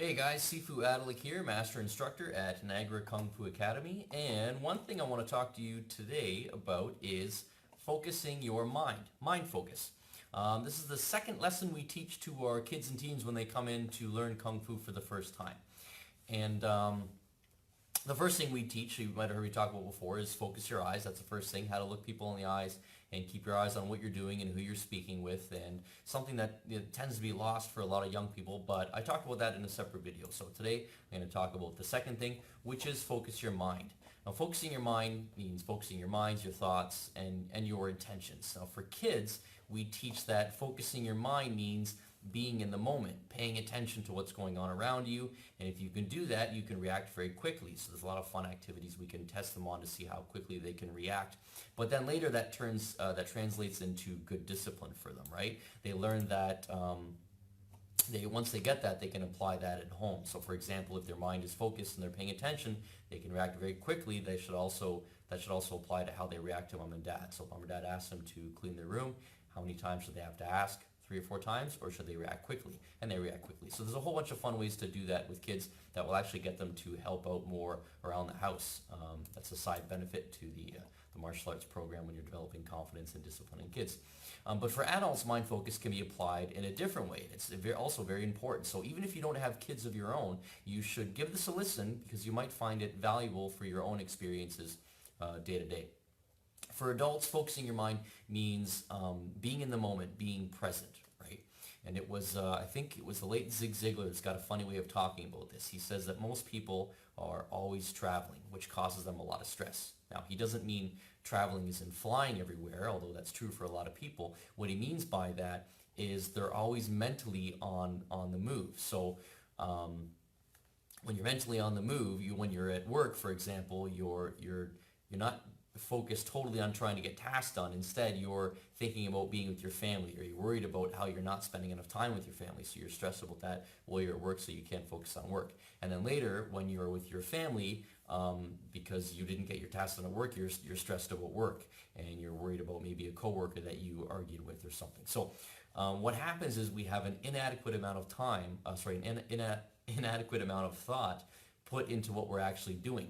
Hey guys, Sifu Adalik here, Master Instructor at Niagara Kung Fu Academy, and one thing I want to talk to you today about is focusing your mind focus. This is the second lesson we teach to our kids and teens when they come in to learn Kung Fu for the first time. And the first thing we teach, you might have heard me talk about before, is focus your eyes. That's the first thing, how to look people in the eyes and keep your eyes on what you're doing and who you're speaking with, and something that tends to be lost for a lot of young people, but I talked about that in a separate video. So today I'm going to talk about the second thing, which is focus your mind. Now focusing your mind means focusing your minds, your thoughts, and your intentions. Now for kids, we teach that focusing your mind means being in the moment, paying attention to what's going on around you, and if you can do that, you can react very quickly. So there's a lot of fun activities we can test them on to see how quickly they can react. But then later that translates into good discipline for them, right? They learn that once they get that, they can apply that at home. So for example, if their mind is focused and they're paying attention, they can react very quickly. That should also apply to how they react to mom and dad. So if mom or dad asks them to clean their room, how many times should they have to ask? 3 or 4 times, or should they react quickly? And they react quickly. So there's a whole bunch of fun ways to do that with kids that will actually get them to help out more around the house. That's a side benefit to the martial arts program when you're developing confidence and discipline in kids. But for adults, mind focus can be applied in a different way. It's also very important. So even if you don't have kids of your own, you should give this a listen because you might find it valuable for your own experiences day to day. For adults, focusing your mind means being in the moment, being present, right? And it was, I think it was the late Zig Ziglar that's got a funny way of talking about this. He says that most people are always traveling, which causes them a lot of stress. Now, he doesn't mean traveling is in flying everywhere, although that's true for a lot of people. What he means by that is they're always mentally on the move. So when you're mentally on the move, when you're at work, for example, you're not focused totally on trying to get tasks done. Instead, you're thinking about being with your family, or you're worried about how you're not spending enough time with your family, so you're stressed about that while you're at work, so you can't focus on work. And then later, when you're with your family, because you didn't get your tasks done at work, you're stressed about work, and you're worried about maybe a coworker that you argued with or something. So what happens is we have an inadequate amount of time, inadequate amount of thought put into what we're actually doing.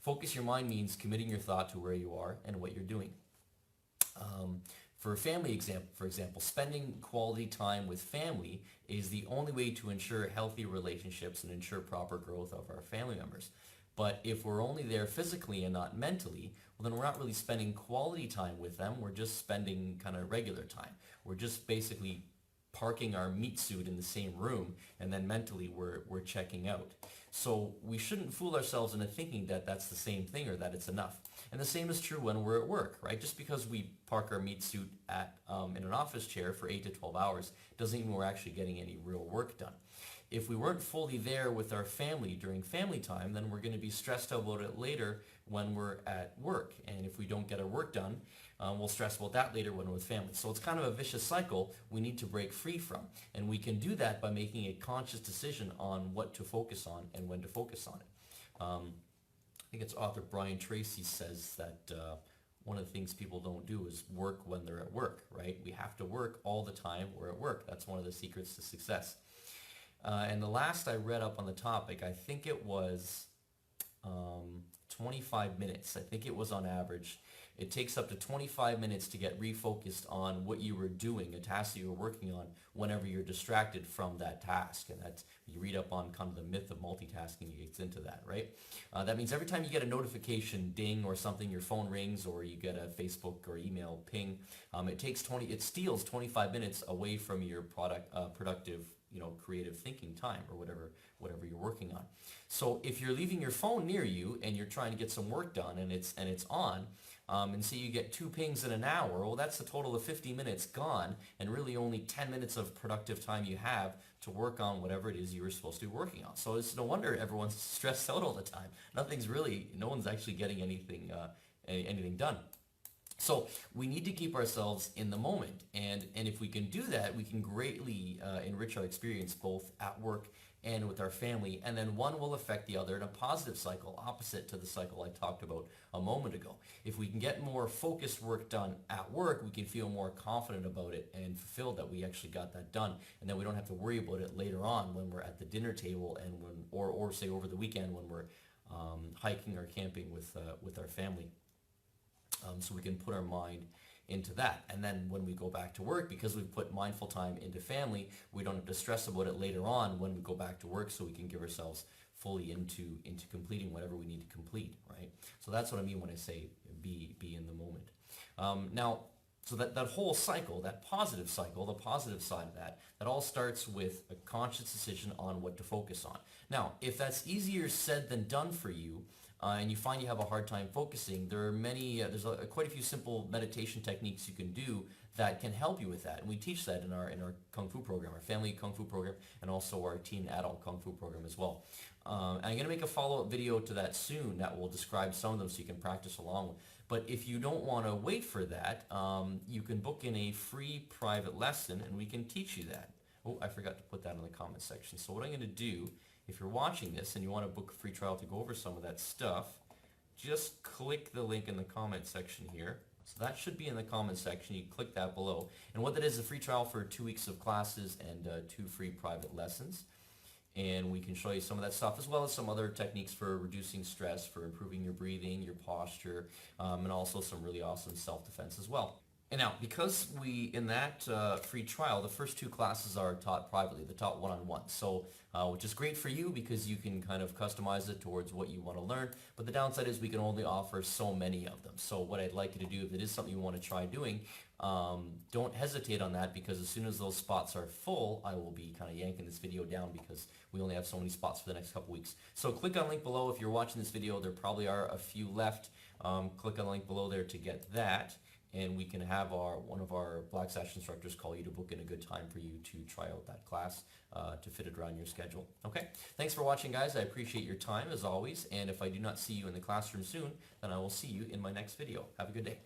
Focus your mind means committing your thought to where you are and what you're doing. For example, spending quality time with family is the only way to ensure healthy relationships and ensure proper growth of our family members. But if we're only there physically and not mentally, well, then we're not really spending quality time with them. We're just spending kind of regular time. We're just basically parking our meat suit in the same room, and then mentally we're checking out. So we shouldn't fool ourselves into thinking that that's the same thing or that it's enough. And the same is true when we're at work, right? Just because we park our meat suit in an office chair for 8 to 12 hours doesn't mean we're actually getting any real work done. If we weren't fully there with our family during family time, then we're going to be stressed out about it later when we're at work. And if we don't get our work done, we'll stress about that later when we're with family. So it's kind of a vicious cycle we need to break free from. And we can do that by making a conscious decision on what to focus on and when to focus on it. I think it's author Brian Tracy says that one of the things people don't do is work when they're at work, right? We have to work all the time we're at work. That's one of the secrets to success. And the last I read up on the topic, I think it was 25 minutes. I think it was on average. It takes up to 25 minutes to get refocused on what you were doing, a task that you were working on, whenever you're distracted from that task. And that's, you read up on kind of the myth of multitasking, it gets into that, right? That means every time you get a notification ding or something, your phone rings, or you get a Facebook or email ping, it steals 25 minutes away from your productive, creative thinking time, or whatever you're working on. So if you're leaving your phone near you and you're trying to get some work done and it's on, and say you get 2 pings in an hour, well, that's a total of 50 minutes gone, and really only 10 minutes of productive time you have to work on whatever it is you were supposed to be working on. So it's no wonder everyone's stressed out all the time. No one's actually getting anything done. So we need to keep ourselves in the moment, and if we can do that, we can greatly enrich our experience both at work and with our family, and then one will affect the other in a positive cycle, opposite to the cycle I talked about a moment ago. If we can get more focused work done at work, we can feel more confident about it and fulfilled that we actually got that done, and then we don't have to worry about it later on when we're at the dinner table and or say over the weekend when we're hiking or camping with our family. So we can put our mind into that. And then when we go back to work, because we've put mindful time into family, we don't have to stress about it later on when we go back to work, so we can give ourselves fully into completing whatever we need to complete, right? So that's what I mean when I say be in the moment. Now, so that whole cycle, that positive cycle, the positive side of that all starts with a conscious decision on what to focus on. Now, if that's easier said than done for you, and you find you have a hard time focusing, there are many, quite a few simple meditation techniques you can do that can help you with that. And we teach that in our Kung Fu program, our family Kung Fu program, and also our teen adult Kung Fu program as well. And I'm going to make a follow-up video to that soon that will describe some of them so you can practice along with. But if you don't want to wait for that, you can book in a free private lesson and we can teach you that. Oh, I forgot to put that in the comment section. So what I'm going to do, if you're watching this and you want to book a free trial to go over some of that stuff, just click the link in the comment section here. So that should be in the comment section. You click that below. And what that is a free trial for 2 weeks of classes and 2 free private lessons. And we can show you some of that stuff as well as some other techniques for reducing stress, for improving your breathing, your posture, and also some really awesome self-defense as well. And now, because in that free trial, the first 2 classes are taught privately, they're taught one-on-one. So, which is great for you because you can kind of customize it towards what you want to learn. But the downside is we can only offer so many of them. So what I'd like you to do, if it is something you want to try doing, don't hesitate on that, because as soon as those spots are full, I will be kind of yanking this video down because we only have so many spots for the next couple weeks. So click on the link below. If you're watching this video, there probably are a few left. Click on the link below there to get that. And we can have one of our Black Sash instructors call you to book in a good time for you to try out that class to fit it around your schedule. Okay? Thanks for watching, guys. I appreciate your time as always. And if I do not see you in the classroom soon, then I will see you in my next video. Have a good day.